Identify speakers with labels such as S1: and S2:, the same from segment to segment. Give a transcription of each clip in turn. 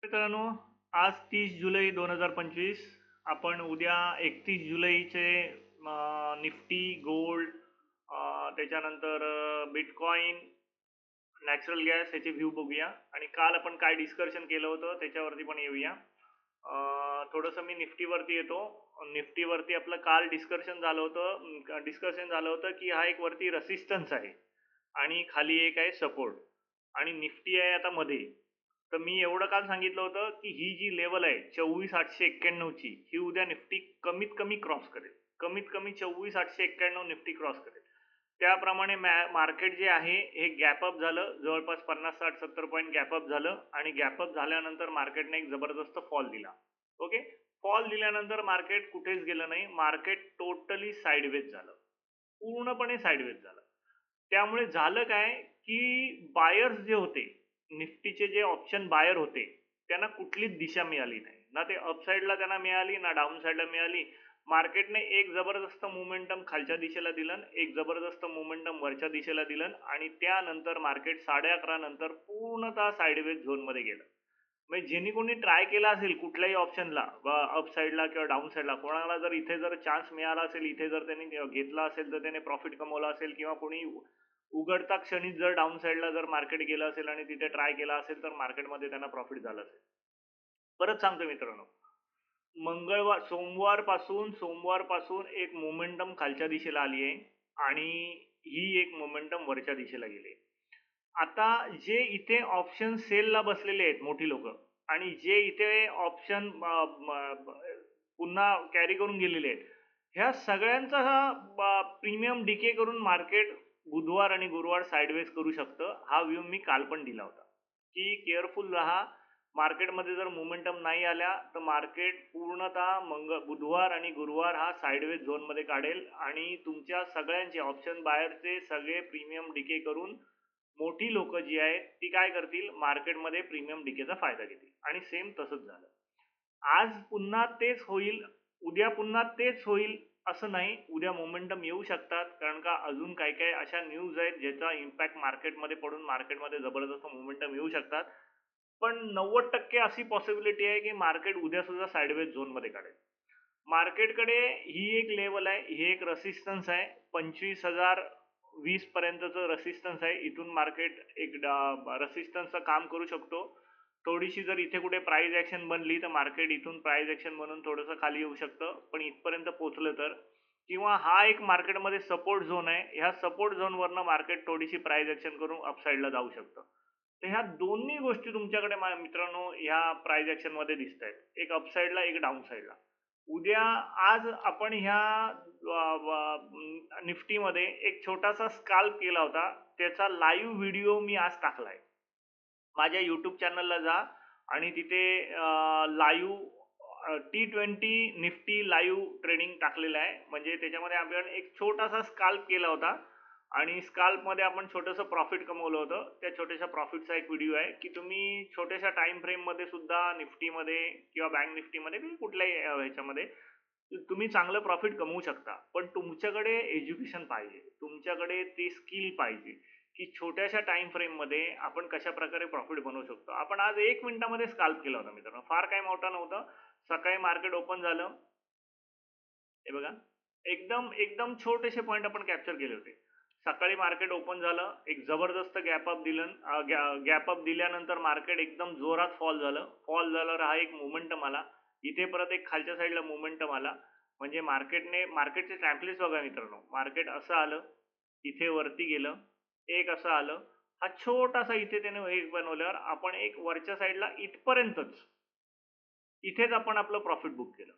S1: मित्रांनो, आज 30 जुलै 2025. आपण उद्या 31 जुलैचे निफ्टी, गोल्ड, त्याच्यानंतर बिटकॉइन, नॅचरल गॅस याचे व्ह्यू बघूया. आणि काल आपण काय डिस्कशन केलं होतं त्याच्यावरती पण येऊया. थोडंसं मी निफ्टीवरती येतो. निफ्टीवरती आपलं काल डिस्कशन झालं होतं की हा एक वरती रेसिस्टन्स आहे आणि खाली एक आहे सपोर्ट, आणि निफ्टी आहे आता मध्ये. तर मी एवढं काल सांगितलं होतं की ही जी लेवल आहे 24,891 ची, ही उद्या निफ्टी कमीत कमी क्रॉस करेल. कमीत कमी 24,891 निफ्टी क्रॉस करेल. त्याप्रमाणे मार्केट जे आहे हे गॅपअप झालं, जवळपास 50-60-70 पॉईंट गॅपअप झालं, आणि गॅपअप झाल्यानंतर मार्केटने एक जबरदस्त फॉल दिला. ओके, फॉल दिल्यानंतर मार्केट कुठेच गेलं नाही, मार्केट टोटली साईडवेज झालं, पूर्णपणे साईडवेज झालं. त्यामुळे झालं काय की बायर्स जे होते, निफ्टीचे जे ऑप्शन बायर होते, त्यांना कुठलीच दिशा मिळाली नाही. ना ते अपसाईडला त्यांना मिळाली, ना डाऊन साईडला मिळाली. मार्केटने एक जबरदस्त मोमेंटम खालच्या दिशेला दिलं, एक जबरदस्त मोमेंटम वरच्या दिशेला दिलं, आणि त्यानंतर मार्केट 11:30 नंतर पूर्णतः साईडवेज झोनमध्ये गेलं. म्हणजे ज्यांनी कोणी ट्राय केला असेल कुठल्याही ऑप्शनला, अप साईडला किंवा डाऊन साईडला, कोणाला जर इथे जर चान्स मिळाला असेल, इथे जर त्यांनी घेतला असेल तर त्याने प्रॉफिट कमवला असेल, किंवा कोणी उघडता क्षणीच जर डाऊन साईडला जर मार्केट गेलं असेल आणि तिथे ट्राय केला असेल तर मार्केटमध्ये त्यांना प्रॉफिट झालं असेल. परत सांगतो मित्रांनो, सोमवार पासून एक मोमेंटम खालच्या दिशेला आली आहे, आणि ही एक मोमेंटम वरच्या दिशेला गेली. आता जे इथे ऑप्शन सेलला बसलेले आहेत मोठी लोक, आणि जे इथे ऑप्शन पुन्हा कॅरी करून गेलेले आहेत, ह्या सगळ्यांचा प्रीमियम डिके करून मार्केट बुधवार आणि गुरुवार साईडवेज करू शकतं. हा व्ह्यू मी काल पण दिला होता की केअरफुल राहा. मार्केटमध्ये जर मोमेंटम नाही आल्या तर मार्केट पूर्णतः बुधवार आणि गुरुवार हा साईडवेज झोनमध्ये काढेल, आणि तुमच्या सगळ्यांचे ऑप्शन बायरचे सगळे प्रीमियम डिके करून मोठी लोक जी आहेत ती काय करतील, मार्केटमध्ये प्रीमियम डिकेचा फायदा घेतील. आणि सेम तसंच झालं. आज पुन्हा तेच होईल, उद्या पुन्हा तेच होईल असं नाही. उद्या मोमेंटम येऊ शकतात, कारण का अजून काही काही अशा न्यूज आहेत ज्याचा इम्पॅक्ट मार्केटमध्ये पडून मार्केटमध्ये जबरदस्त मोमेंटम येऊ शकतात. पण 90% अशी पॉसिबिलिटी आहे की मार्केट उद्या सुद्धा साईडवेज झोनमध्ये काढेल. मार्केटकडे ही एक लेवल आहे, ही एक रेसिस्टन्स आहे, 25,020 पर्यंतचं रेसिस्टन्स आहे. इथून मार्केट एक रेसिस्टन्सचं काम करू शकतो. थोडीशी जर इथे कुठे प्राइस ऍक्शन बनली तर मार्केट इथून प्राइस ऍक्शन बनून थोडंसं खाली येऊ शकतं, पण इथपर्यंत पोहोचलं तर, किंवा हा एक मार्केटमध्ये सपोर्ट झोन आहे, ह्या सपोर्ट झोनवरनं मार्केट थोडीशी प्राइस ऍक्शन करून अपसाईडला जाऊ शकतं. तर ह्या दोन्ही गोष्टी तुमच्याकडे मित्रांनो ह्या प्राइस ऍक्शन मध्ये दिसत आहेत, एक अपसाईडला एक डाऊन साईडला. उद्या, आज आपण ह्या निफ्टीमध्ये एक छोटासा स्काल्प केला होता, त्याचा लाईव्ह व्हिडिओ मी आज टाकलाय. माझ्या यूट्यूब चॅनलला जा आणि तिथे live T20 Nifty live trading टाकलेलं आहे. म्हणजे त्याच्यामध्ये आपण एक छोटासा स्काल्प केला होता, आणि स्काल्पमध्ये आपण छोटंसं प्रॉफिट कमवलं होतं. त्या छोट्याशा प्रॉफिटचा एक व्हिडिओ आहे की तुम्ही छोट्याशा टाइम फ्रेममध्ये सुद्धा निफ्टीमध्ये किंवा बँक निफ्टीमध्ये कुठल्याही ह्याच्यामध्ये तुम्ही चांगलं प्रॉफिट कमवू शकता. पण तुमच्याकडे एज्युकेशन पाहिजे, तुमच्याकडे ती स्किल पाहिजे की छोट्याशा टाइम फ्रेम मध्ये आपण कशा प्रकारे प्रॉफिट बनवू शकतो. आपण आज 1 मिनिटामध्ये स्काल्प केला होता मित्रांनो, फार काही मोठा नव्हतं. सकाळी मार्केट ओपन झालं, हे बघा, एकदम एकदम छोटेसे पॉईंट आपण कॅप्चर केले होते. सकाळी मार्केट ओपन झालं, एक जबरदस्त गॅपअप दिलं, गॅपअप दिल्यानंतर मार्केट एकदम जोरात फॉल झालं. फॉल झाल्यावर हा एक मोमेंटम आला, इथे परत एक खालच्या साईडला मोमेंटम आला. म्हणजे मार्केटचे टॅम्पलेट्स बघा मित्रांनो, मार्केट असं आलं, इथे वरती गेलं, एक असं आलं, हा छोटासा इथे त्याने एक बनवल्यावर आपण एक वरच्या साईडला इथपर्यंतच, इथेच आपण आपलं प्रॉफिट बुक केलं.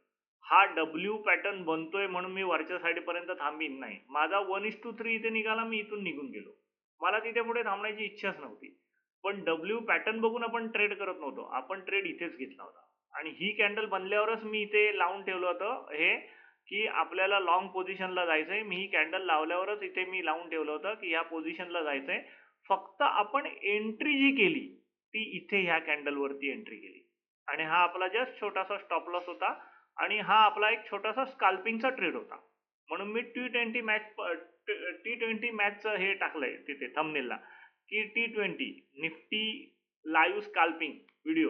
S1: हा डब्ल्यू पॅटर्न बनतोय म्हणून मी वरच्या साईडपर्यंत थांबीन नाही. माझा 1:3 इथे निघाला, मी इथून निघून गेलो. मला तिथे पुढे थांबण्याची इच्छाच नव्हती. पण डब्ल्यू पॅटर्न बघून आपण ट्रेड करत नव्हतो, आपण ट्रेड इथेच घेतला होता. आणि ही कॅन्डल बनल्यावरच मी इथे लावून ठेवलं होतं हे, की आपल्याला लॉंग पोझिशनला जायचंय. मी ही कॅन्डल लावल्यावरच इथे मी लावून ठेवलं होतं की ह्या पोझिशनला जायचंय. फक्त आपण एंट्री जी केली ती इथे ह्या कॅन्डलवरती एंट्री केली, आणि हा आपला जस्ट छोटासा स्टॉप लॉस होता, आणि हा आपला एक छोटासा स्काल्पिंगचा ट्रेड होता. म्हणून मी T20 मॅचचं हे टाकलंय तिथे थंबनेलला, की T20 Nifty live scalping video.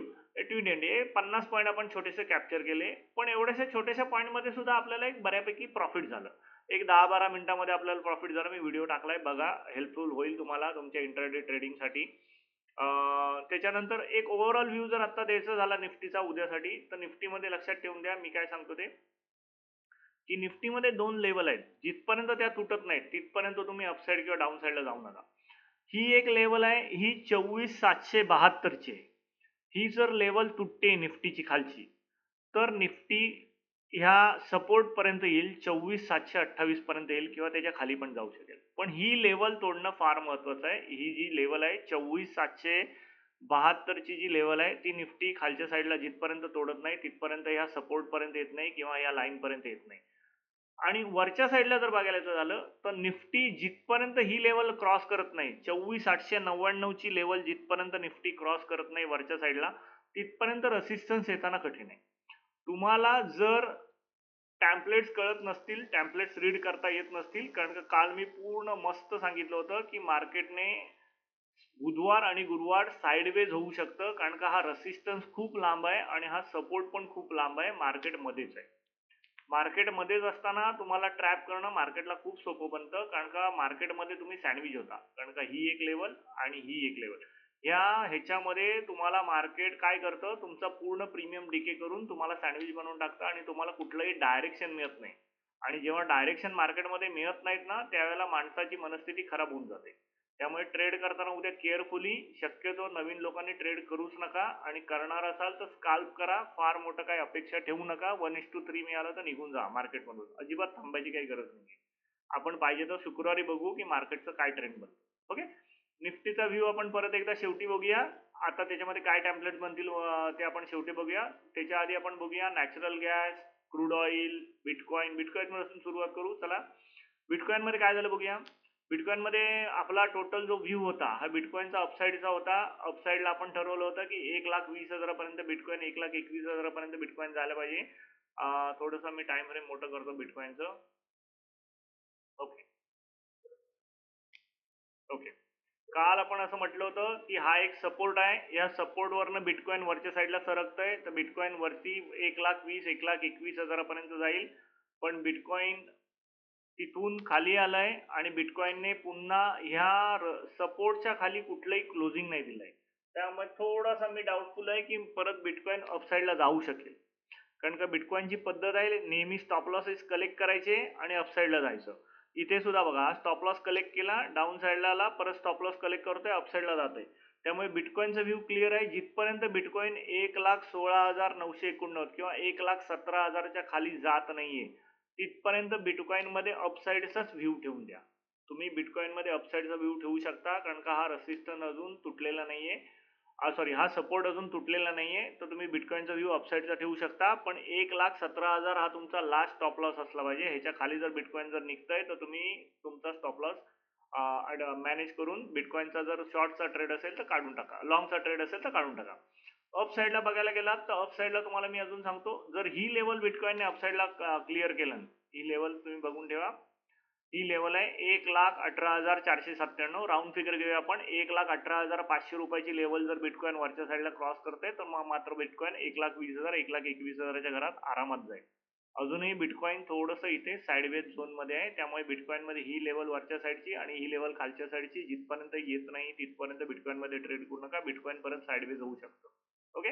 S1: Twin 50 point आपण छोटेसे कॅप्चर केले, पण एवढ्याशा छोट्याशा पॉईंटमध्ये सुद्धा आपल्याला एक बऱ्यापैकी प्रॉफिट झालं. एक 10-12 मिनिटामध्ये आपल्याला प्रॉफिट झालं. मी व्हिडिओ टाकलाय बघा, हेल्पफुल होईल तुम्हाला तुमच्या इंट्राडे ट्रेडिंगसाठी. त्याच्यानंतर एक ओव्हरऑल व्ह्यू जर आता द्यायचा झाला निफ्टीचा उद्यासाठी, तर निफ्टीमध्ये लक्षात ठेवून द्या मी काय सांगतो ते, की निफ्टीमध्ये 2 लेवल आहेत. जिथपर्यंत त्या तुटत नाहीत तिथपर्यंत तुम्ही अपसाईड किंवा डाऊन साईडला जाऊ नका. ही एक लेवल आहे, ही 24,772 ची आहे. ही जर लेवल तुटते निफ्टीची खालची, तर निफ्टी ह्या सपोर्ट पर्यंत येईल, 24,728 पर्यंत येईल किंवा त्याच्या खाली पण जाऊ शकेल. पण ही लेवल तोडणं फार महत्वाचं आहे. ही जी लेवल आहे 24,772 ची जी लेवल आहे, ती निफ्टी खालच्या साईडला जिथपर्यंत तोडत नाही तिथपर्यंत ह्या सपोर्ट पर्यंत येत नाही किंवा या लाईन पर्यंत येत नाही. आणि वरच्या साईडला जर बघायचं झालं तर निफ्टी जिथपर्यंत ही लेवल क्रॉस करत नाही, 24,899 ची लेवल जिथपर्यंत निफ्टी क्रॉस करत नाही वरच्या साईडला, तिथपर्यंत रेसिस्टन्स येताना कठीण आहे. तुम्हाला जर टॅम्पलेट्स कळत नसतील, टॅम्पलेट्स रीड करता येत नसतील, कारण का काल मी पूर्ण मस्त सांगितलं होतं की मार्केटने बुधवार आणि गुरुवार साइडवेज होऊ शकतं, कारण का हा रेसिस्टन्स खूप लांब आहे आणि हा सपोर्ट पण खूप लांब आहे, मार्केटमध्येच आहे. मार्केटमध्येच असताना तुम्हाला ट्रॅप करणं मार्केटला खूप सोपं बनतं, कारण का मार्केटमध्ये तुम्ही सँडविच होता, कारण का ही एक लेवल आणि ही एक लेवल. ह्याच्यामध्ये तुम्हाला मार्केट काय करतं, तुमचा पूर्ण प्रीमियम डीके करून तुम्हाला सँडविच बनवून टाकतं आणि तुम्हाला कुठलंही डायरेक्शन मिळत नाही. आणि जेव्हा डायरेक्शन मार्केटमध्ये मिळत नाहीत ना, त्यावेळेला माणसाची मनस्थिती खराब होऊन जाते. त्यामुळे ट्रेड करताना उद्या केअरफुली, शक्यतो नवीन लोकांनी ट्रेड करूच नका, आणि करणार असाल तर स्काल्प करा. फार मोठं काही अपेक्षा ठेवू नका. 1:3 मिळालं तर निघून जा मार्केटमधून, अजिबात थांबायची काही गरज नाही. आपण पाहिजे तर शुक्रवारी बघू की मार्केटचं काय ट्रेंड बनतं. ओके, निफ्टीचा व्ह्यू आपण परत एकदा शेवटी बघूया. आता त्याच्यामध्ये काय टॅम्पलेट बनतील ते आपण शेवटी बघूया. त्याच्या आधी आपण बघूया natural gas, crude oil, bitcoin. Bitcoin पासून सुरुवात करू. चला, बिटकॉइन मध्ये काय झालं बघूया. बिटकॉइन मध्ये आपला टोटल जो व्ह्यू होता हा बिटकॉइनचा अपसाईडचा होता. अपसाईडला आपण ठरवलं होतं की 1,20,000 पर्यंत बिटकॉइन, 1,21,000 पर्यंत बिटकॉइन झालं पाहिजे. थोडंसं मी टाइम फ्रेम मोठं करतो बिटकॉइनचं. ओके ओके, काल आपण असं म्हटलं होतं की हा एक सपोर्ट आहे, या सपोर्ट वरनं बिटकॉइन वरच्या साईडला सरकतंय, तर बिटकॉइन वरती 1,20,000 1,21,000 पर्यंत जाईल. पण बिटकॉइन तिथून खाली आलाय आणि बिटकॉइनने पुन्हा ह्या सपोर्टच्या खाली कुठलंही क्लोजिंग नाही दिलंय. त्यामुळे थोडासा मी डाऊटफुल आहे की परत बिटकॉइन अपसाईडला जाऊ शकेल, कारण का बिटकॉइनची पद्धत आहे नेहमी स्टॉप लॉसेस कलेक्ट करायचे आणि अपसाईडला जायचं. इथे सुद्धा बघा, स्टॉप लॉस कलेक्ट केला, डाऊन साईडला आला, परत स्टॉप लॉस कलेक्ट करतोय, अपसाईडला जातोय. त्यामुळे बिटकॉइनचा व्ह्यू क्लिअर आहे. जिथपर्यंत बिटकॉइन 1,16,989 किंवा 1,17,000च्या खाली जात नाहीये तिथपर्यंत बिटकॉइन मध्ये अपसाईडचाच व्ह्यू ठेवून द्या. तुम्ही बिटकॉइन मध्ये अपसाईडचा व्ह्यू ठेवू शकता, कारण का हा रेसिस्टन्स अजून तुटलेला नाहीये, सॉरी हा सपोर्ट अजून तुटलेला नाहीये, तर तुम्ही बिटकॉइनचा व्ह्यू अपसाईडचा ठेवू शकता. पण 1,17,000 हा तुमचा लास्ट स्टॉप लॉस असला पाहिजे. ह्याच्या खाली जर बिटकॉइन जर निघतंय तर तुम्ही तुमचा स्टॉप लॉस मॅनेज करून बिटकॉइनचा जर शॉर्टचा ट्रेड असेल तर काढून टाका, लॉंगचा ट्रेड असेल तर काढून टाका. अप साईडला बघायला गेलात तर अप साईडला तुम्हाला मी अजून सांगतो, जर ही लेवल बिटकॉइनने अप साईडला क्लिअर केलं, ही लेवल तुम्ही बघून ठेवा. ही लेवल आहे 1,18,497, राऊंड फिगर घेऊया आपण. 1,18,500 रुपयाची लेवल जर बिटकॉइन वरच्या साईडला क्रॉस करते तर मग मात्र बिटकॉइन 1,20,000 1,21,000च्या घरात आरामात जाईल. अजूनही बिटकॉइन थोडंसं इथे साईडवेज झोन मध्ये आहे, त्यामुळे बिटकॉइन मध्ये ही लेवल वरच्या साईडची आणि ही लेवल खालच्या साईडची जिथपर्यंत येत नाही तिथपर्यंत बिटकॉइन मध्ये ट्रेड करू नका. बिटकॉइन परत साईडवेज होऊ शकतो. ओके,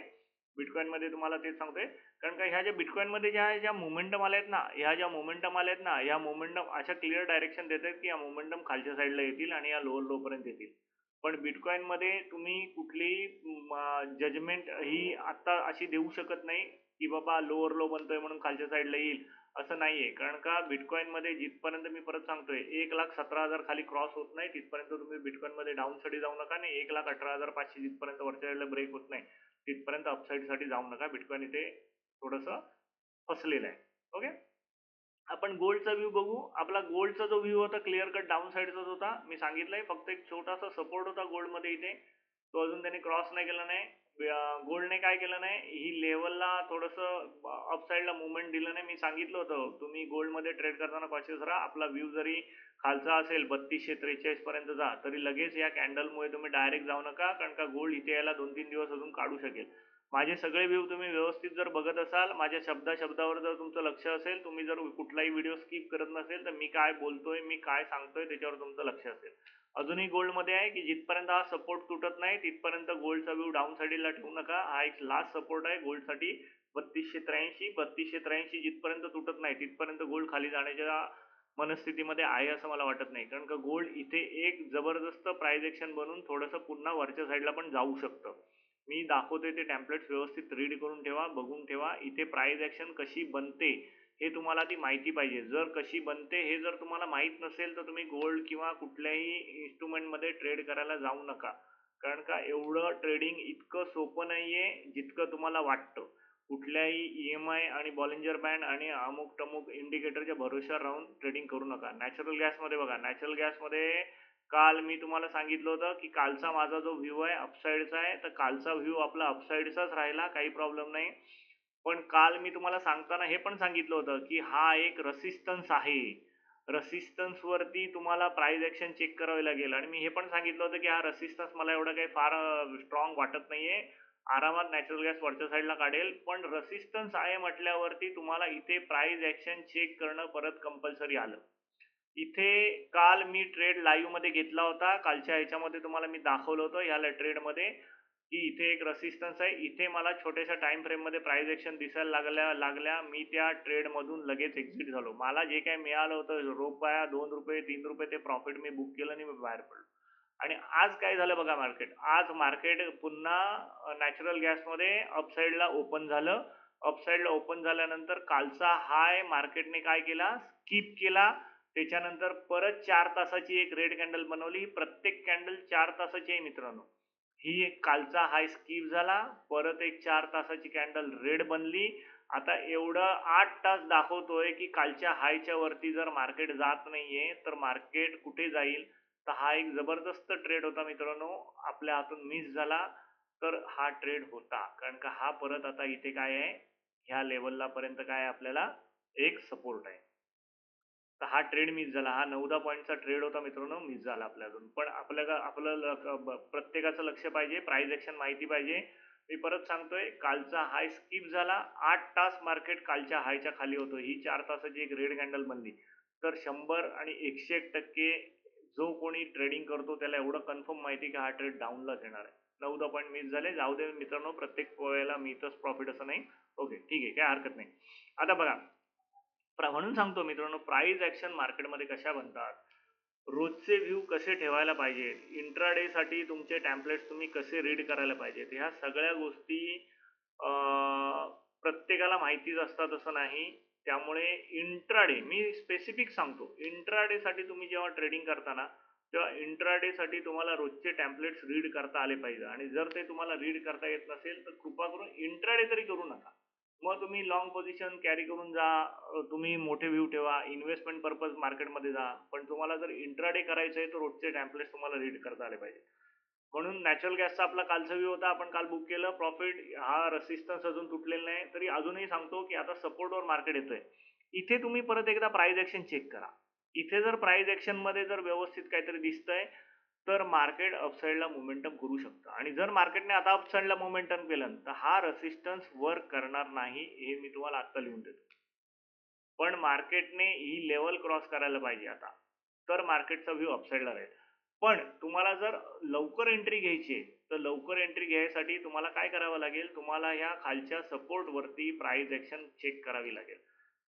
S1: बिटकॉइन मध्ये तुम्हाला तेच सांगतोय, कारण का ह्या ज्या बिटकॉइन मध्ये ज्या मोमेंटम आल्या आहेत ना, ह्या ज्या मोमेंटम आल्या आहेत ना, ह्या मोमेंटम अशा क्लिअर डायरेक्शन देत आहेत की या मोमेंटम खालच्या साईडला येतील आणि या लोअर लो पर्यंत येतील. पण बिटकॉइन मध्ये तुम्ही कुठलीही जजमेंट ही आता अशी देऊ शकत नाही की बाबा लोअर लो बनतोय म्हणून खालच्या साईडला येईल, असं नाहीये. कारण का बिटकॉइन मध्ये जिथपर्यंत मी परत सांगतोय 1,17,000 खाली क्रॉस होत नाही तिथपर्यंत तुम्ही बिटकॉइन मध्ये डाऊन साठी जाऊ नका, आणि 1,18,500 जिथपर्यंत वरच्या साईडला ब्रेक होत नाही तिथपर्यंत अपसाईड साठी जाऊ नका. बिटकॉइन इथे थोडस फसलेलं आहे. ओके, आपण गोल्डचा व्ह्यू बघू. आपला गोल्डचा जो व्ह्यू होता क्लिअर कट डाऊन साईडचाच होता. मी सांगितलंय फक्त एक छोटासा सपोर्ट होता गोल्ड मध्ये इथे, तो अजून त्याने क्रॉस नाही केला नाही. गोल्डने काय केलं नाही, ही लेवलला थोडंसं अपसाईडला मुवमेंट दिलं नाही. मी सांगितलं होतं तुम्ही गोल्ड मध्ये ट्रेड करताना कॉशियस राहा. आपला व्ह्यू जरी खालचा असेल 3243 पर्यंत जा, तरी लगेच या कॅन्डलमुळे तुम्ही डायरेक्ट जाऊ नका, कारण का गोल्ड इथे यायला 2-3 दिवस अजून काढू शकेल. माझे सगळे व्ह्यू तुम्ही व्यवस्थित जर बघत असाल, माझ्या शब्दावर जर तुमचं लक्ष असेल, तुम्ही जर कुठलाही व्हिडिओ स्किप करत नसेल, तर मी काय बोलतोय, मी काय सांगतोय त्याच्यावर तुमचं लक्ष असेल. अजूनही गोल्डमध्ये आहे की जिथपर्यंत हा सपोर्ट तुटत नाही तिथपर्यंत गोल्डचा व्ह्यू डाऊन साईडला ठेवू नका. हा एक लास्ट सपोर्ट आहे गोल्डसाठी 3283 जिथपर्यंत तुटत नाही तिथपर्यंत गोल्ड खाली जाण्याच्या मनस्थितीमध्ये आहे असं मला वाटत नाही. कारण का गोल्ड इथे एक जबरदस्त प्राइस एक्शन बनून थोडंसं पुन्हा वरच्या साईडला पण जाऊ शकतं. मी दाखवतोय ते टेम्पलेट्स व्यवस्थित रीड करून ठेवा, बघून ठेवा. इथे प्राइस ॲक्शन कशी बनते हे तुम्हाला ती माहिती पाहिजे. जर कशी बनते हे जर तुम्हाला माहीत नसेल तर तुम्ही गोल्ड किंवा कुठल्याही इन्स्ट्रुमेंटमध्ये ट्रेड करायला जाऊ नका. कारण का एवढं ट्रेडिंग इतकं सोपं नाहीये जितकं तुम्हाला वाटतं. कुठल्याही EMI आणि बॉलिंजर बँड आणि अमुक-टमुक इंडिकेटरच्या भरोश्यावर राहून ट्रेडिंग करू नका. नॅचरल गॅसमध्ये बघा, नॅचरल गॅसमध्ये काल मी तुम्हाला सांगितलं होतं की कालचा माझा जो व्ह्यू आहे अपसाईडचा आहे, तर कालचा व्ह्यू आपला अपसाईडचाच राहिला, काही प्रॉब्लेम नाही. पण काल मी तुम्हाला सांगताना हे पण सांगितलं होतं की हा एक रेसिस्टन्स आहे. रेसिस्टन्सवरती तुम्हाला प्राइस ॲक्शन चेक करावी लागेल आणि मी हे पण सांगितलं होतं की हा रेसिस्टन्स मला एवढा काही फार स्ट्रॉंग वाटत नाहीये. आरामात नॅचरल गॅस वरच्या साईडला काढेल. पण रेसिस्टन्स आहे म्हटल्यावरती तुम्हाला इथे प्राइस ॲक्शन चेक करणं परत कंपल्सरी आलं. इथे काल मी ट्रेड लाईव्हमध्ये घेतला होता. कालच्या ह्याच्यामध्ये तुम्हाला मी दाखवलं होतं ह्या ट्रेडमध्ये की इथे एक रेसिस्टन्स आहे. इथे मला छोट्याशा टाईम फ्रेममध्ये प्राइस ॲक्शन दिसायला लागल्या. मी त्या ट्रेडमधून लगेच एक्झिट झालो. मला जे काही मिळालं होतं रुपया, ₹2, ₹3 ते प्रॉफिट मी बुक केलं आणि मी बाहेर पडलो. आणि आज काय झालं बघा मार्केट. आज मार्केट पुन्हा नॅचरल गॅसमध्ये अपसाईडला ओपन झालं. अपसाईडला ओपन झाल्यानंतर कालचा हाय मार्केटने काय केला, स्किप केला. त्याच्यानंतर परत 4 तासाची एक रेड कॅन्डल बनवली. प्रत्येक कॅन्डल 4 तासाची आहे मित्रांनो. ही एक कालचा हाय स्किप झाला. परत एक 4 तासाची कॅन्डल रेड बनली. आता एवढं 8 तास दाखवतोय की कालच्या हायच्या वरती जर मार्केट जात नाहीये तर मार्केट कुठे जाईल. तर हा एक जबरदस्त ट्रेड होता मित्रांनो. आपल्या हातून मिस झाला. तर हा ट्रेड होता. कारण का हा परत आता इथे काय आहे, ह्या लेव्हलला पर्यंत काय आपल्याला एक सपोर्ट आहे. तर हा ट्रेड मिस झाला. हा 9-10 पॉईंटचा ट्रेड होता मित्रांनो, मिस झाला आपल्याकडून. पण प्रत्येकाचं लक्ष पाहिजे, प्राइस ॲक्शन माहिती पाहिजे. मी परत सांगतोय, कालचा हाय स्किप झाला. 8 तास मार्केट कालच्या हायच्या खाली होतं. ही 4 तासाची एक रेड कॅन्डल बनली. तर 100 आणि 101% जो कोणी ट्रेडिंग करतो त्याला एवढं कन्फर्म माहिती आहे की हा ट्रेड डाऊनलाच येणार आहे. 9-10 पॉईंट मिस झाले. जाऊ दे मित्रांनो, प्रत्येक वेळेला मिळतंच प्रॉफिट असं नाही. ओके, ठीक आहे, काही हरकत नाही. आता बघा, म्हणून सांगतो मित्रांनो, प्राइस ॲक्शन मार्केटमध्ये कशा बनतात, रोजचे व्ह्यू कसे ठेवायला पाहिजेत, इंट्राडेसाठी तुमचे टेम्पलेट्स तुम्ही कसे रीड करायला पाहिजेत, ह्या सगळ्या गोष्टी प्रत्येकाला माहितीच असतात असं नाही. त्यामुळे इंट्राडे मी स्पेसिफिक सांगतो, इंट्राडेसाठी तुम्ही जेव्हा ट्रेडिंग करता ना, तेव्हा इंट्राडेसाठी तुम्हाला रोजचे टेम्पलेट्स रीड करता आले पाहिजे. आणि जर ते तुम्हाला रीड करता येत नसेल तर कृपा करून इंट्राडे तरी करू नका. मग तुम्ही लॉंग पोझिशन कॅरी करून जा, तुम्ही मोठे व्ह्यू ठेवा, इन्व्हेस्टमेंट पर्पज मार्केटमध्ये जा. पण तुम्हाला जर इंट्राडे करायचं आहे तर रोजचे टेम्पलेट्स तुम्हाला रीड करता आले पाहिजे. म्हणून नॅचरल गॅसचा आपला कालचा व्ह्यू होता, आपण काल बुक केलं. प्रॉफिट हा रेसिस्टन्स अजून तुटलेला नाही, तरी अजूनही सांगतो की आता सपोर्टवर मार्केट येतोय. इथे तुम्ही परत एकदा प्राइस ॲक्शन चेक करा. इथे जर प्राइस ॲक्शनमध्ये जर व्यवस्थित काहीतरी दिसतंय तर मार्केट अपसाईडला मोमेंटम करू शकतं. आणि जर मार्केटने आता अपसाईडला मोमेंटम केलं तर हा रेसिस्टन्स वर्क करणार नाही, हे मी तुम्हाला आत्ता लिहून देतो. पण मार्केटने ही लेवल क्रॉस करायला पाहिजे आता, तर मार्केटचा व्ह्यू अपसाईडला राहील. पण तुम्हाला जर लवकर एंट्री घ्यायची आहे, तर लवकर एंट्री घ्यायसाठी तुम्हाला काय करावं लागेल, तुम्हाला ह्या खालच्या सपोर्टवरती प्राइस ॲक्शन चेक करावी लागेल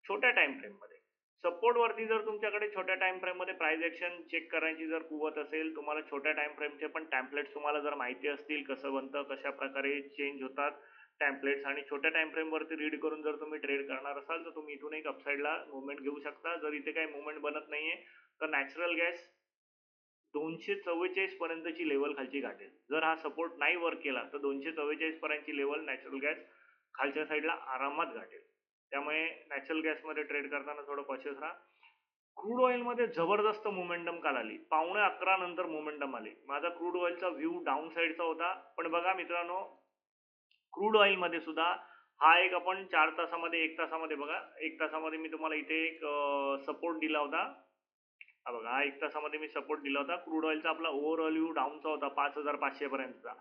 S1: छोट्या टाइम फ्रेममध्ये. सपोर्टवरती जर तुमच्याकडे छोट्या टाइम फ्रेममध्ये प्राइस ॲक्शन चेक करायची जर कुवत असेल, तुम्हाला छोट्या टाइम फ्रेमचे पण टेम्पलेट्स तुम्हाला जर माहिती असतील, कसं बनतं, कशा प्रकारे चेंज होतात टेम्पलेट्स, आणि छोट्या टाइम फ्रेमवरती रीड करून जर तुम्ही ट्रेड करणार असाल तर तुम्ही इथून एक अपसाईडला मुवमेंट घेऊ शकता. जर इथे काही मुवमेंट बनत नाहीये तर नॅचरल गॅस 244 पर्यंतची लेवल खालची गाठेल. जर हा सपोर्ट नाही वर्क केला तर 244 पर्यंतची लेवल नॅचरल गॅस खालच्या साईडला आरामात गाठेल. त्यामुळे नॅचरल गॅसमध्ये ट्रेड करताना थोडं कॉशियस राहा. क्रूड ऑइलमध्ये जबरदस्त मोमेंटम काल आली. 11:15 नंतर मोमेंटम आली. माझा क्रूड ऑइलचा व्ह्यू डाऊन साईडचा होता. पण बघा मित्रांनो, क्रूड ऑइलमध्ये सुद्धा हा एक आपण 4 तासामध्ये 1 तासामध्ये बघा, 1 तासामध्ये मी तुम्हाला इथे एक सपोर्ट दिला होता. हा बघा, हा 1 तासामध्ये मी सपोर्ट दिला होता. क्रूड ऑइलचा आपला ओव्हरऑल व्ह्यू डाऊनचा होता 5,500 पर्यंतचा.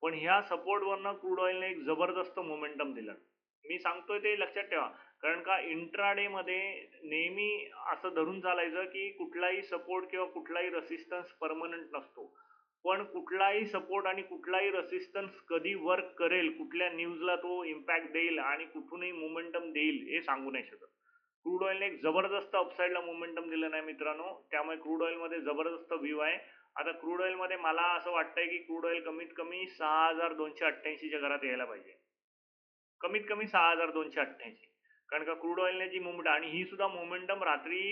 S1: पण ह्या सपोर्टवरनं क्रूड ऑइलने एक जबरदस्त मोमेंटम दिलं. मी सांगतोय ते लक्षात ठेवा. कारण का इंट्राडे मध्ये नेहमी असं धरून चालायचं की कुठलाही सपोर्ट किंवा कुठलाही रेसिस्टन्स परमनंट नसतो. पण कुठलाही सपोर्ट आणि कुठलाही रेसिस्टन्स कधी वर्क करेल, कुठल्या न्यूजला तो इम्पॅक्ट देईल आणि कुठूनही मोमेंटम देईल हे सांगू नाही शकत. क्रूड ऑइलने एक जबरदस्त अपसाईडला मोमेंटम दिलं नाही मित्रांनो. त्यामुळे क्रूड ऑइलमध्ये जबरदस्त व्ह्यू आहे. आता क्रूड ऑइलमध्ये मला असं वाटतंय की क्रूड ऑइल कमीत कमी 6288 च्या घरात यायला पाहिजे. कमीत कमी 6288. कारण का क्रूड ऑइलने जी मुवमेंट आणि ही सुद्धा मोमेंटम रात्री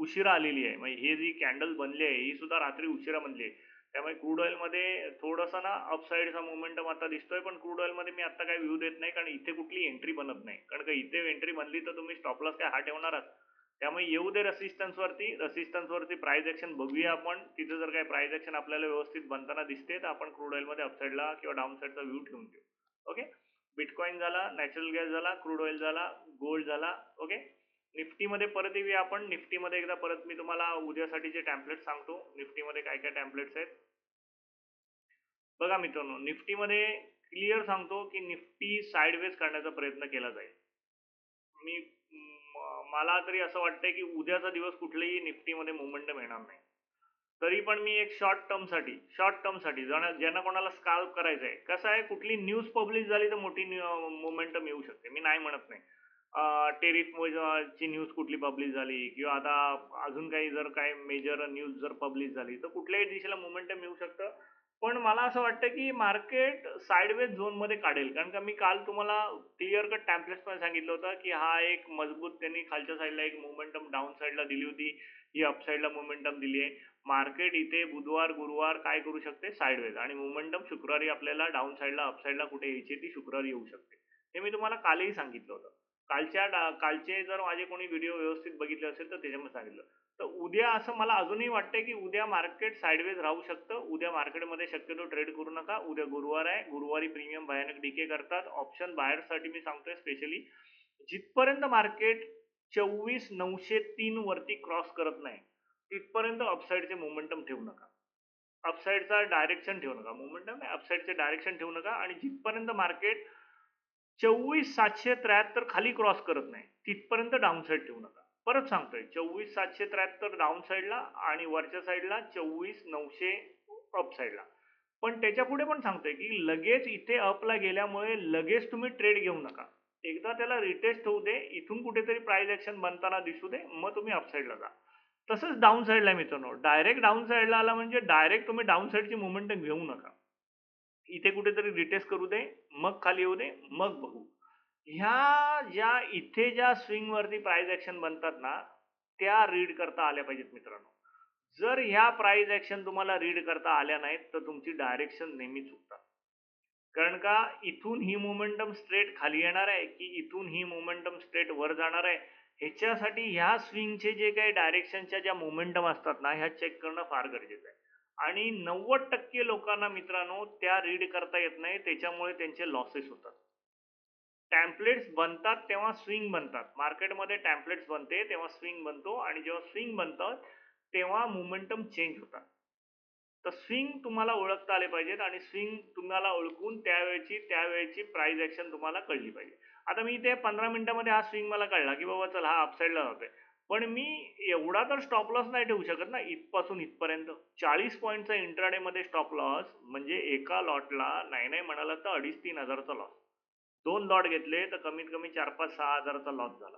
S1: उशिरा आलेली आहे. म्हणजे हे जी कॅन्डल बनली आहे ही सुद्धा रात्री उशिरा बनली आहे. त्यामुळे क्रूड ऑइलमध्ये थोडासा ना अपसाईडचा मोमेंटम आता दिसतोय. पण क्रूड ऑइलमध्ये मी आता काही व्ह्यू देत नाही कारण इथे कुठली एंट्री बनत नाही. कारण का इथे एंट्री बनली तर तुम्ही स्टॉप लॉस काय हा ठेवणारच. त्यामुळे येऊ दे रेसिस्टन्सवरती प्राइस ॲक्शन बघूया आपण. तिथे जर काही प्राइस ॲक्शन आपल्याला व्यवस्थित बनताना दिसते तर आपण क्रूड ऑइलमध्ये अपसाईडला किंवा डाऊन साईडचा व्ह्यू ठेवून घेऊ. ओके. बिटकॉइन झाला, नॅचरल गॅस झाला, क्रूड ऑइल झाला, गोल्ड झाला. ओके. निफ्टीमध्ये परत येऊया आपण. निफ्टीमध्ये एकदा परत मी तुम्हाला उद्यासाठीचे टॅम्पलेट सांगतो. निफ्टीमध्ये काय काय टॅम्पलेट्स आहेत बघा मित्रांनो. निफ्टीमध्ये क्लिअर सांगतो की निफ्टी साइडवेज करण्याचा प्रयत्न केला जाईल. मी मला तरी असं वाटतंय की उद्याचा दिवस कुठलेही निफ्टीमध्ये मोमेंटम येणार नाही. तरी पण मी एक शॉर्ट टर्मसाठी ज्यांना कोणाला स्काल्प करायचं आहे. कसं आहे, कुठली न्यूज पब्लिश झाली तर मोठी मोमेंटम येऊ शकते. मी नाही म्हणत नाही. टेरिफ ची न्यूज कुठली पब्लिश झाली किंवा आता अजून काही जर काही मेजर न्यूज जर पब्लिश झाली तर कुठल्याही दिशेला मोमेंटम येऊ शकतं. पण मला असं वाटतं की मार्केट साइडवेज झोनमध्ये काढेल. कारण का मी काल तुम्हाला क्लिअर कट टॅम्पलेट्समध्ये सांगितलं होतं की हा एक मजबूत त्यांनी खालच्या साईडला एक मोमेंटम डाऊन साईडला दिली होती. ही अपसाईडला मोमेंटम दिली आहे. मार्केट इथे बुधवार गुरुवार काय करू शकते, साइडवेज, आणि मोमेंटम शुक्रवारी आपल्याला डाऊन साईडला अपसाईडला कुठे यायची ती शुक्रवारी येऊ शकते. हे मी तुम्हाला कालही सांगितलं होतं. कालचे जर माझे कोणी व्हिडिओ व्यवस्थित बघितले असेल तर त्याच्यामध्ये सांगितलं. तर उद्या असं मला अजूनही वाटतंय की उद्या मार्केट साइडवेज राहू शकतं. उद्या मार्केटमध्ये शक्यतो ट्रेड करू नका. उद्या गुरुवार आहे. गुरुवारी प्रीमियम भयानक डीके करतात. ऑप्शन बायर्ससाठी मी सांगतोय स्पेशली, जिथपर्यंत मार्केट 24,903 वरती क्रॉस करत नाही तिथपर्यंत अपसाईडचे मोमेंटम ठेवू नका. अपसाईडचा डायरेक्शन ठेवू नका. मोमेंटम अपसाईडचे डायरेक्शन ठेवू नका. आणि जिथपर्यंत मार्केट 24,773 खाली क्रॉस करत नाही तिथपर्यंत डाऊन साईड ठेवू नका. परत सांगतोय, 24,773 डाऊन साईडला आणि वरच्या साईडला 24,900 अप साईडला. पण त्याच्या पुढे पण सांगतोय की लगेच इथे अपला गेल्यामुळे लगेच तुम्ही ट्रेड घेऊ नका. एकदा त्याला रिटेस्ट होऊ दे, इथून कुठेतरी प्राइस ॲक्शन बनताना दिसू दे, मग तुम्ही अपसाईडला जा. तसंच डाऊन साईडला मित्रांनो, डायरेक्ट डाऊन साईडला आला म्हणजे डायरेक्ट तुम्ही डाऊन साईडची मोमेंटम घेऊ नका. इथे कुठेतरी रिटेस्ट करू दे, मग खाली येऊ दे, मग बघू. इथे ज्या स्विंगवरती प्राइस ॲक्शन बनतात ना, त्या रीड करता आल्या पाहिजेत मित्रांनो. जर ह्या प्राइस ॲक्शन तुम्हाला रीड करता आल्या नाहीत तर तुमची डायरेक्शन नेहमी चुकतात. कारण का इथून ही मोमेंटम स्ट्रेट खाली येणार आहे की इथून ही मोमेंटम स्ट्रेट वर जाणार आहे, ह्याच्यासाठी ह्या स्विंगचे जे काही डायरेक्शनच्या ज्या मोमेंटम असतात ना, ह्या चेक करणं फार गरजेचं आहे. आणि 90% लोकांना मित्रांनो त्या रीड करता येत नाही. त्याच्यामुळे त्यांचे लॉसेस होतात. टॅम्पलेट्स बनतात तेव्हा स्विंग बनतात. मार्केटमध्ये टॅम्पलेट्स बनते तेव्हा स्विंग बनतो आणि जेव्हा स्विंग बनतं तेव्हा मोमेंटम चेंज होतात. तर स्विंग तुम्हाला ओळखता आले पाहिजेत आणि स्विंग तुम्हाला ओळखून त्यावेळची प्राइस ॲक्शन तुम्हाला कळली पाहिजे. आता मी ते 15 मिनिटामध्ये हा स्विंग मला कळला की बाबा चला हा अपसाईडला जातोय. पण मी एवढा तर स्टॉप लॉस नाही ठेवू शकत ना इथपासून इथपर्यंत. 40 पॉईंटचा इंट्राडेमध्ये स्टॉप लॉस म्हणजे एका लॉटला नाही म्हणाला तर 2,500-3,000 हजारचा लॉस. 2 लॉट घेतले तर कमीत कमी 4,500-6,000 हजारचा लॉस झाला.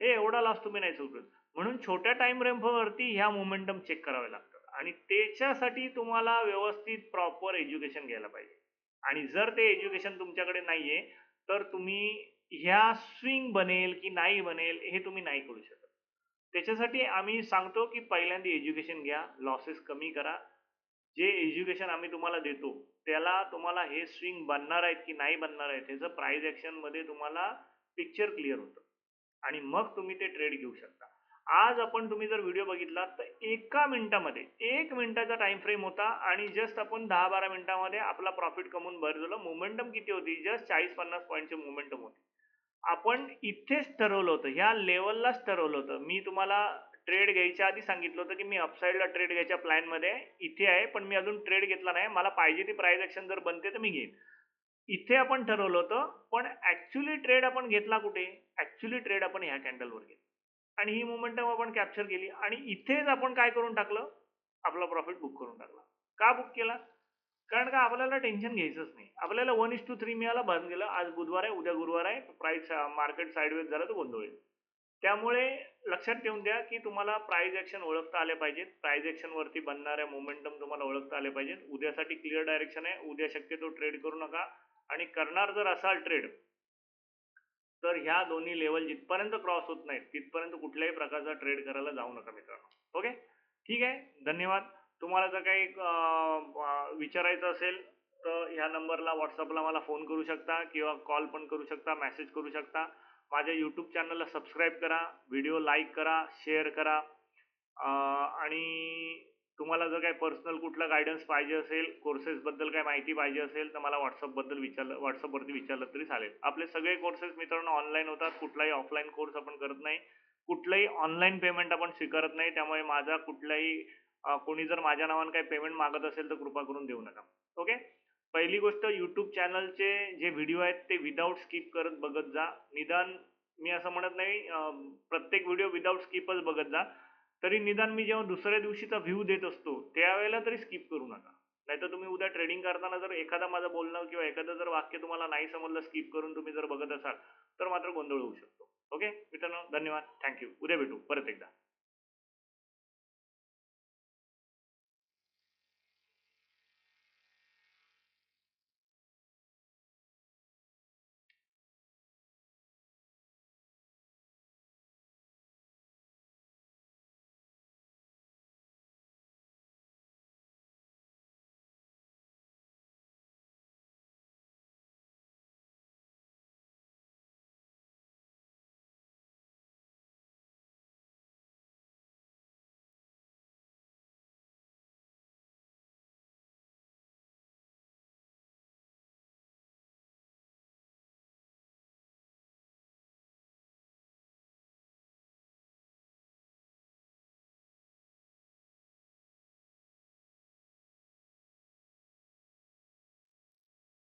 S1: हे एवढा लॉस तुम्ही नाही चुकत. म्हणून छोट्या टाइम फ्रेमवरती ह्या मोमेंटम चेक करावे लागतात आणि त्याच्यासाठी तुम्हाला व्यवस्थित प्रॉपर एज्युकेशन घ्यायला पाहिजे. आणि जर ते एज्युकेशन तुमच्याकडे नाहीये तर तुम्ही ह्या स्विंग बनेल की नाही बनेल हे तुम्ही नाही करू शकत. त्याच्यासाठी आम्ही सांगतो की पहिल्यांदा एज्युकेशन घ्या, लॉसेस कमी करा. जे एज्युकेशन आम्ही तुम्हाला देतो त्याला तुम्हाला हे स्विंग बनणार आहेत की नाही बनणार आहेत ह्याचं प्राइस ॲक्शनमध्ये तुम्हाला पिक्चर क्लिअर होतं आणि मग तुम्ही ते ट्रेड घेऊ शकता. आज आपण तुम्ही जर व्हिडिओ बघितला तर 1 मिनिटामध्ये 1 मिनिटाचा टाइम फ्रेम होता आणि जस्ट आपण 10-12 मिनिटामध्ये आपला प्रॉफिट कमवून बाहेर झालो. मोमेंटम किती होती? जस्ट 40-50 पॉईंटची मोमेंटम होती. आपण इथेच ठरवलं होतं, ह्या लेवललाच ठरवलं होतं. मी तुम्हाला ट्रेड घ्यायच्या आधी सांगितलं होतं की मी अपसाईडला ट्रेड घ्यायच्या प्लॅनमध्ये इथे आहे, पण मी अजून ट्रेड घेतला नाही. मला पाहिजे ती प्राइस ॲक्शन जर बनते तर मी घेईन. इथे आपण ठरवलं होतं, पण ॲक्चुअली ट्रेड आपण घेतला कुठे? ॲक्चुअली ट्रेड आपण ह्या कॅन्डलवर घेतला आणि ही मोमेंटम आपण कॅप्चर केली आणि इथेच आपण काय करून टाकलं? आपला प्रॉफिट बुक करून टाकला. का बुक केला? कारण का आपल्याला टेन्शन घ्यायचंच नाही. आपल्याला 1:3 मिळाला, बंद गेलं. आज बुधवार आहे, उद्या गुरुवार आहे. प्राइस मार्केट साइडवेज झालं तर गोंधळ होईल. त्यामुळे लक्षात ठेवून द्या की तुम्हाला प्राइस ॲक्शन ओळखता आले पाहिजेत. प्राइस ॲक्शनवरती बनणाऱ्या मोमेंटम तुम्हाला ओळखता आले पाहिजेत. उद्यासाठी क्लिअर डायरेक्शन आहे. उद्या शक्यतो ट्रेड करू नका आणि करणार जर असाल ट्रेड तर ह्या दोन्ही लेवल जिथपर्यंत क्रॉस होत नाहीत तिथपर्यंत कुठल्याही प्रकारचा ट्रेड करायला जाऊ नका मित्रांनो. ओके, ठीक आहे. धन्यवाद. तुम्हाला जर काही विचारायचं असेल तर ह्या नंबरला व्हॉट्सअपला मला फोन करू शकता किंवा कॉल पण करू शकता, मेसेज करू शकता. माझ्या यूट्यूब चॅनलला सबस्क्राईब करा, व्हिडिओ लाईक करा, शेअर करा आणि तुम्हाला जर काही पर्सनल कुठला गायडन्स पाहिजे असेल, कोर्सेसबद्दल काही माहिती पाहिजे असेल तर मला व्हॉट्सअपवरती विचारलं तरी चालेल. आपले सगळे कोर्सेस मित्रांनो ऑनलाईन होतात. कुठलाही ऑफलाईन कोर्स आपण करत नाही. कुठलंही ऑनलाईन पेमेंट आपण स्वीकारत नाही. त्यामुळे माझा कुठलाही कोणी जर माझ्या नावाने काही पेमेंट मागत असेल तर कृपा करून देऊ नका. ओके. पहिली गोष्ट यूट्यूब चॅनलचे जे व्हिडिओ आहेत ते विदाऊट स्किप करत बघत जा. निदान मी असं म्हणत नाही प्रत्येक व्हिडिओ विदाऊट स्किपच बघत जा. तरी निदान मी जेव्हा दुसऱ्या दिवशीचा व्ह्यू देत असतो त्यावेळेला तरी स्किप करू नका. नाहीतर तुम्ही उद्या ट्रेडिंग करताना जर एखादा माझं बोलणं किंवा एखादं जर वाक्य तुम्हाला नाही समजलं स्किप करून तुम्ही जर बघत असाल तर मात्र गोंधळ होऊ शकतो. ओके मित्रांनो, धन्यवाद. थँक्यू. उद्या भेटू परत एकदा.